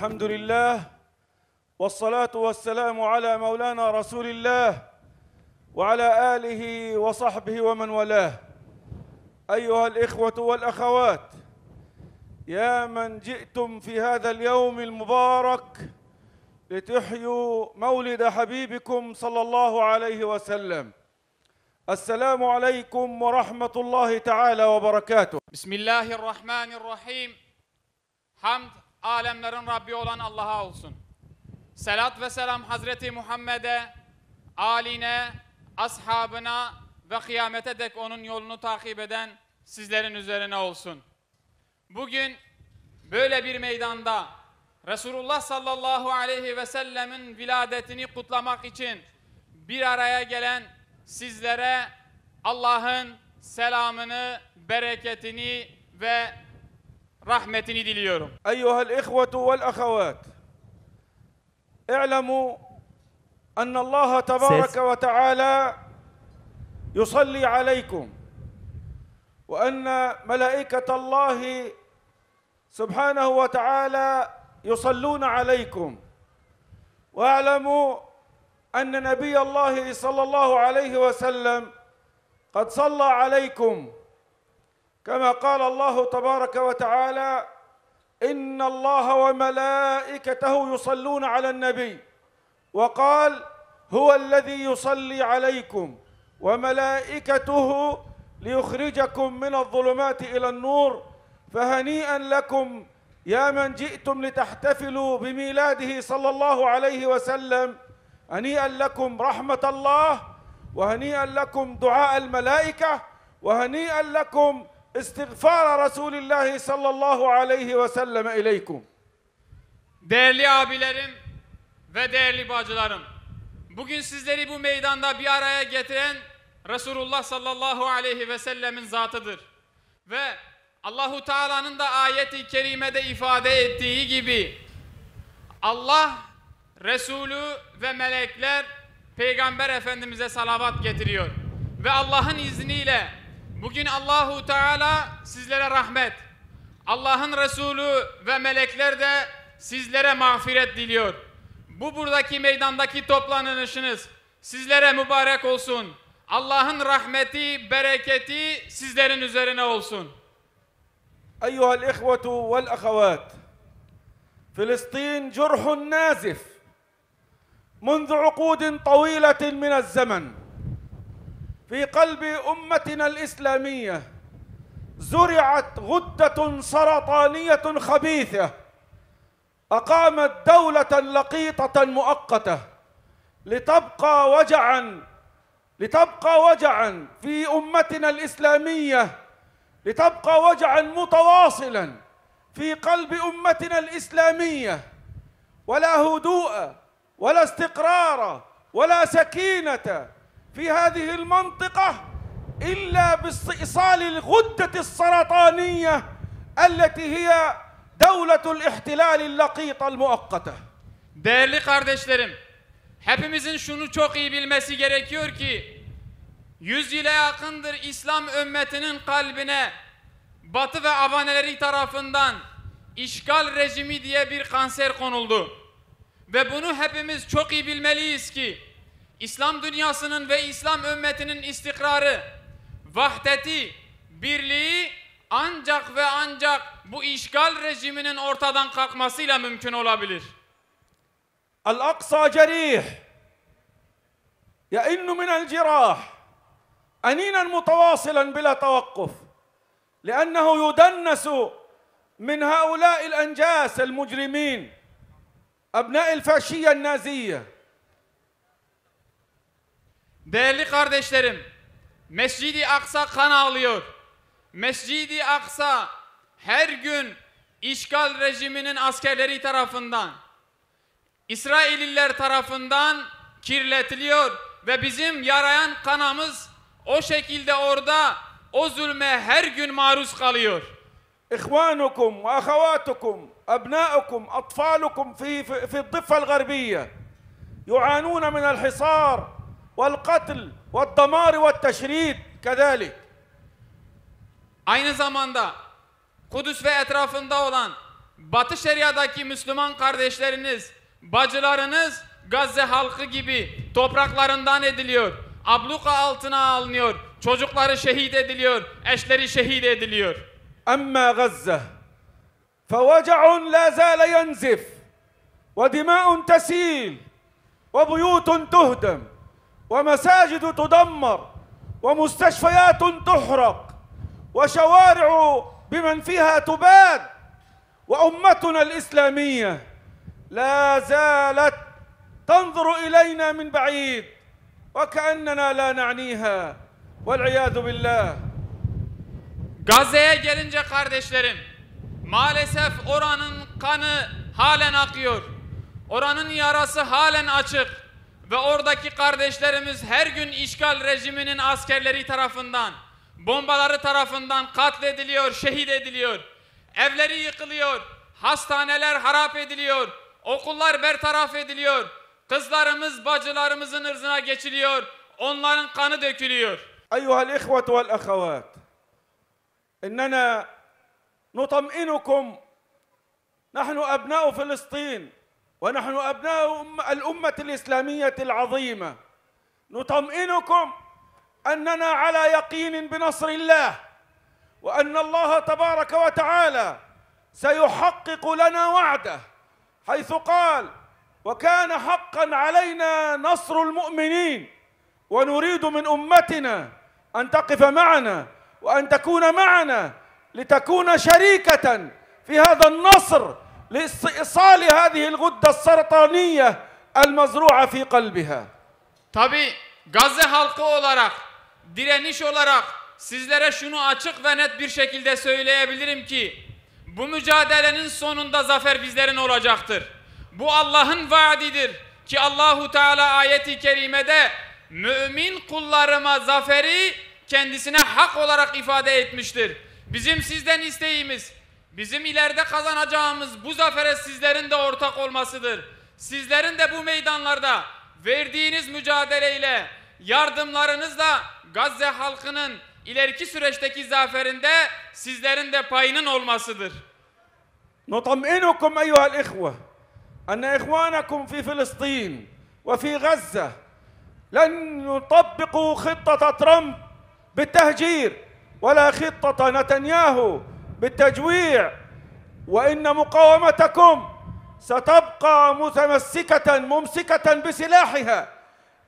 الحمد لله والصلاة والسلام على مولانا رسول الله وعلى آله وصحبه ومن والاه. أيها الإخوة والأخوات، يا من جئتم في هذا اليوم المبارك لتحيوا مولد حبيبكم صلى الله عليه وسلم، السلام عليكم ورحمة الله تعالى وبركاته. Bismillahirrahmanirrahim. Hamd alemlerin Rabbi olan Allah'a olsun. Selat ve selam Hazreti Muhammed'e, âline, ashabına ve kıyamete dek onun yolunu takip eden sizlerin üzerine olsun. Bugün böyle bir meydanda Resulullah sallallahu aleyhi ve sellemin viladetini kutlamak için bir araya gelen sizlere Allah'ın selamını, bereketini ve rahmetini diliyorum. Eyyuhel ihvetu vel ahavat, i'lemû enne Allah tebareke ve teâlâ yusalli aleykum ve enne melâiketallahi subhanahu ve teâlâ yusallûne aleykum ve i'lemû enne Nebiyallahi sallallahu aleyhi ve sellem قد صلى عليكم كما قال الله تبارك وتعالى إن الله وملائكته يصلون على النبي وقال هو الذي يصلي عليكم وملائكته ليخرجكم من الظلمات إلى النور فهنيئا لكم يا من جئتم لتحتفلوا بميلاده صلى الله عليه وسلم. هنيئا لكم رحمة الله وهنيئا لكم دعاء الملائكة وهنيئا لكم استغفار رسول الله صلى الله عليه وسلم إليكم. Değerli abilerim ve değerli bacılarım, bugün sizleri bu meydanda bir araya getiren Resulullah sallallahu aleyhi ve sellemin zatıdır. Ve Allahu Teala'nın da ayet-i kerimede ifade ettiği gibi Allah, Resulü ve melekler Peygamber Efendimiz'e salavat getiriyor. Ve Allah'ın izniyle bugün Allahu Teala sizlere rahmet, Allah'ın Resulü ve melekler de sizlere mağfiret diliyor. Bu buradaki meydandaki toplanışınız sizlere mübarek olsun. Allah'ın rahmeti, bereketi sizlerin üzerine olsun. Eyyuhel ihvetu vel ahavat, Filistin curhun nazif منذ عقود طويلة من الزمن في قلب أمتنا الإسلامية زرعت غدة سرطانية خبيثة أقامت دولة لقيطة مؤقتة لتبقى وجعا في أمتنا الإسلامية، لتبقى وجعا متواصلا في قلب أمتنا الإسلامية، ولا هدوء ولا استقرار ولا سكينة في هذه المنطقة إلا باستئصال الغدة السرطانية التي هي دولة الاحتلال اللقيطة المؤقتة. Değerli kardeşlerim, hepimizin şunu çok iyi bilmesi gerekiyor ki 100 yıla yakındır İslam ümmetinin kalbine Batı ve avaneleri tarafından işgal rejimi diye bir kanser konuldu. Ve bunu hepimiz çok iyi bilmeliyiz ki İslam dünyasının ve İslam ümmetinin istikrarı, vahdeti, birliği ancak ve ancak bu işgal rejiminin ortadan kalkmasıyla mümkün olabilir. Al-Aqsa cerih ya'innu minel cirah aninen mutawasilen bila tavakkuf li'annehu yudannesu min haulâ'il encâsel mucrimin أبناء الفاشية النازية. Değerli kardeşlerim, Mescid-i Aksa kan ağlıyor. Mescid-i Aksa her gün işgal rejiminin askerleri tarafından, İsrailliler tarafından kirletiliyor ve bizim yarayan kanamız o şekilde orada o zulme her gün maruz kalıyor. إخوانكم وأخواتكم أبناؤكم أطفالكم في الضفة الغربية يعانون من الحصار والقتل والدمار والتشريد كذلك. Aynı zamanda Kudüs ve etrafında olan Batı Şeria'daki Müslüman kardeşleriniz, bacılarınız Gazze halkı gibi topraklarından ediliyor. Abluka altına alınıyor. Çocukları şehit ediliyor. Eşleri şehit ediliyor. أما غزة فوجع لا زال ينزف ودماء تسيل وبيوت تهدم ومساجد تدمر ومستشفيات تحرق وشوارع بمن فيها تباد وأمتنا الإسلامية لا زالت تنظر إلينا من بعيد وكأننا لا نعنيها والعياذ بالله. Gazze'ye gelince kardeşlerim, maalesef oranın kanı halen akıyor. Oranın yarası halen açık. Ve oradaki kardeşlerimiz her gün işgal rejiminin askerleri tarafından, bombaları tarafından katlediliyor, şehit ediliyor. Evleri yıkılıyor, hastaneler harap ediliyor, okullar bertaraf ediliyor. Kızlarımız, bacılarımızın ırzına geçiliyor, onların kanı dökülüyor. أيها الإخوة والأخوات، إننا نطمئنكم، نحن أبناء فلسطين ونحن أبناء الأمة الإسلامية العظيمة، نطمئنكم أننا على يقين بنصر الله، وأن الله تبارك وتعالى سيحقق لنا وعده حيث قال: وكان حقا علينا نصر المؤمنين، ونريد من أمتنا أن تقف معنا وأن تكون معنا لتكون شريكة في هذا النصر لإيصال هذه الغدة السرطانية المزروعة في قلبها. Tabi Gazze halkı olarak, direniş olarak sizlere şunu açık ve net bir şekilde söyleyebilirim ki bu mücadelenin sonunda zafer bizlerin olacaktır. Bu Allah'ın vaadidir ki Allahu Teala ayeti kerimede mümin kullarıma zaferi kendisine hak olarak ifade etmiştir. Bizim sizden isteğimiz, bizim ileride kazanacağımız bu zafere sizlerin de ortak olmasıdır. Sizlerin de bu meydanlarda verdiğiniz mücadeleyle, yardımlarınızla Gazze halkının ileriki süreçteki zaferinde sizlerin de payının olmasıdır. نطمئنكم أيها الإخوة أن إخوانكم في فلسطين وفي غزة لن يطبقوا خطة ترامب بالتهجير ولا خطة نتنياهو بالتجويع، وإن مقاومتكم ستبقى متمسكة ممسكة بسلاحها،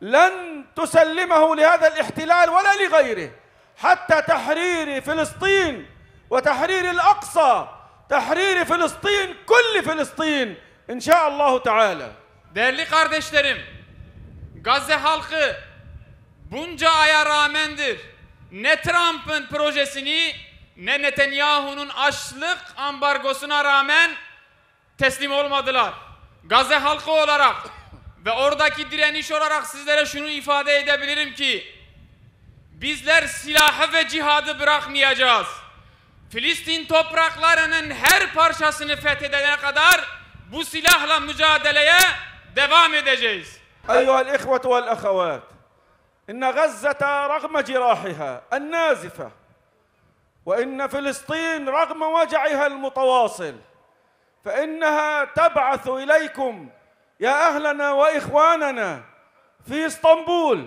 لن تسلمه لهذا الاحتلال ولا لغيره حتى تحرير فلسطين وتحرير الأقصى، تحرير فلسطين كل فلسطين إن شاء الله تعالى. Değerli kardeşlerim, Gazze halkı bunca aya rağmendir ne Trump'ın projesini ne Netanyahu'nun açlık ambargosuna rağmen teslim olmadılar. Gazze halkı olarak ve oradaki direniş olarak sizlere şunu ifade edebilirim ki bizler silahı ve cihadı bırakmayacağız. Filistin topraklarının her parçasını fethedene kadar bu silahla mücadeleye devam edeceğiz. أيها الإخوة والأخوات، إن غزة رغم جراحها النازفة وإن فلسطين رغم وجعها المتواصل فإنها تبعث إليكم يا أهلنا وإخواننا في اسطنبول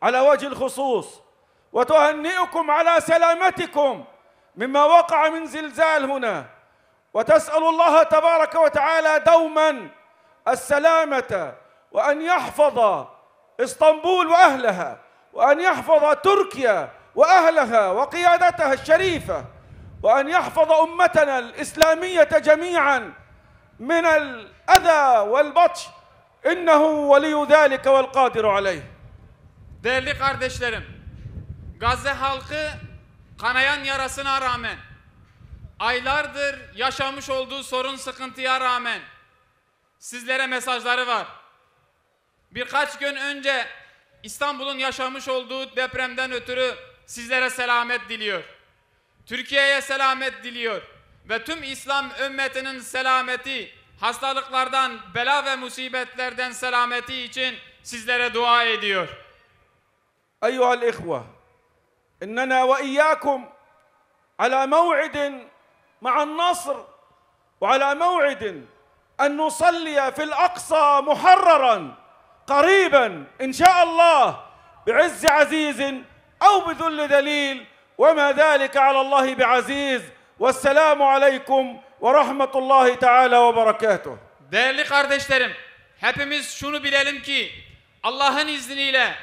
على وجه الخصوص وتهنئكم على سلامتكم مما وقع من زلزال هنا، وتسأل الله تبارك وتعالى دوما السلامة وأن يحفظ اسطنبول وأهلها وأن يحفظ تركيا وأهلها وقيادتها الشريفة وأن يحفظ أمتنا الإسلامية جميعا من الأذى والبطش إنه ولي ذلك والقادر عليه. Değerli kardeşlerim, Gazze halkı kanayan yarasına rağmen, aylardır yaşamış olduğu sorun sıkıntıya rağmen sizlere mesajları var. Birkaç gün önce İstanbul'un yaşamış olduğu depremden ötürü sizlere selamet diliyor. Türkiye'ye selamet diliyor ve tüm İslam ümmetinin selameti, hastalıklardan, bela ve musibetlerden selameti için sizlere dua ediyor. أيها الإخوة، إننا وإياكم على موعد مع النصر وعلى موعد أن نصلي في الأقصى محررا قريبا إن شاء الله بعز عزيز أو بذل ذليل وما ذلك على الله بعزيز والسلام عليكم ورحمة الله تعالى وبركاته. Değerli kardeşlerim, hepimiz şunu bilelim ki Allah'ın izniyle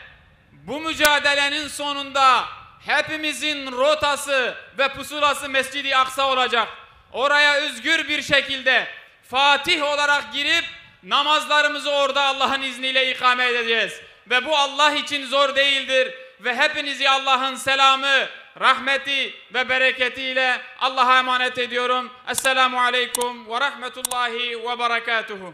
bu mücadelenin sonunda hepimizin rotası ve pusulası Mescid-i Aksa olacak. Oraya özgür bir şekilde Fatih olarak girip namazlarımızı orada Allah'ın izniyle ikame edeceğiz. Ve bu Allah için zor değildir. Ve hepinizi Allah'ın selamı, rahmeti ve bereketiyle Allah'a emanet ediyorum. Esselamu aleyküm ve rahmetullahi ve berekatuhu.